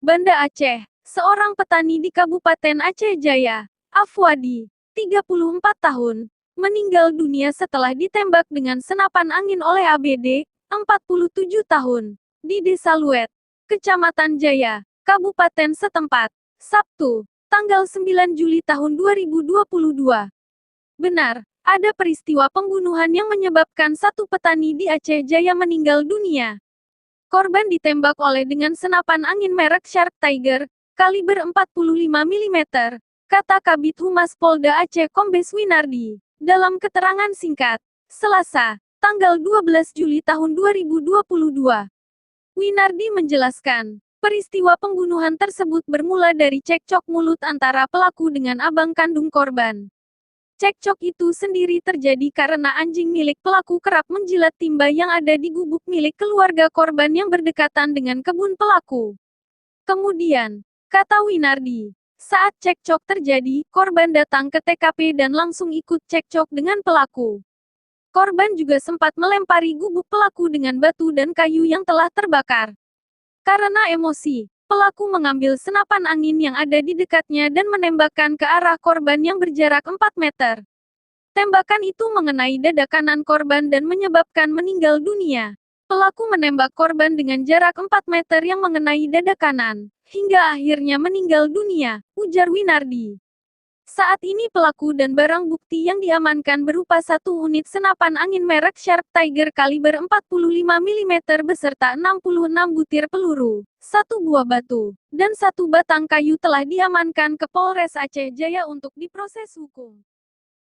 Banda Aceh, seorang petani di Kabupaten Aceh Jaya, Afwadi, 34 tahun, meninggal dunia setelah ditembak dengan senapan angin oleh ABD, 47 tahun, di Desa Luet, Kecamatan Jaya, Kabupaten setempat, Sabtu, tanggal 9 Juli tahun 2022. Benar, ada peristiwa pembunuhan yang menyebabkan satu petani di Aceh Jaya meninggal dunia. Korban ditembak oleh dengan senapan angin merek Shark Tiger, kaliber 45 mm, kata Kabid Humas Polda Aceh Kombes Winardi. Dalam keterangan singkat, Selasa, tanggal 12 Juli tahun 2022. Winardi menjelaskan, peristiwa pembunuhan tersebut bermula dari cekcok mulut antara pelaku dengan abang kandung korban. Cekcok itu sendiri terjadi karena anjing milik pelaku kerap menjilat timba yang ada di gubuk milik keluarga korban yang berdekatan dengan kebun pelaku. Kemudian, kata Winardi, saat cekcok terjadi, korban datang ke TKP dan langsung ikut cekcok dengan pelaku. Korban juga sempat melempari gubuk pelaku dengan batu dan kayu yang telah terbakar. Karena emosi, pelaku mengambil senapan angin yang ada di dekatnya dan menembakkan ke arah korban yang berjarak 4 meter. Tembakan itu mengenai dada kanan korban dan menyebabkan meninggal dunia. Pelaku menembak korban dengan jarak 4 meter yang mengenai dada kanan, hingga akhirnya meninggal dunia, ujar Winardi. Saat ini pelaku dan barang bukti yang diamankan berupa satu unit senapan angin merek Shark Tiger kaliber 45 mm beserta 66 butir peluru, satu buah batu, dan satu batang kayu telah diamankan ke Polres Aceh Jaya untuk diproses hukum.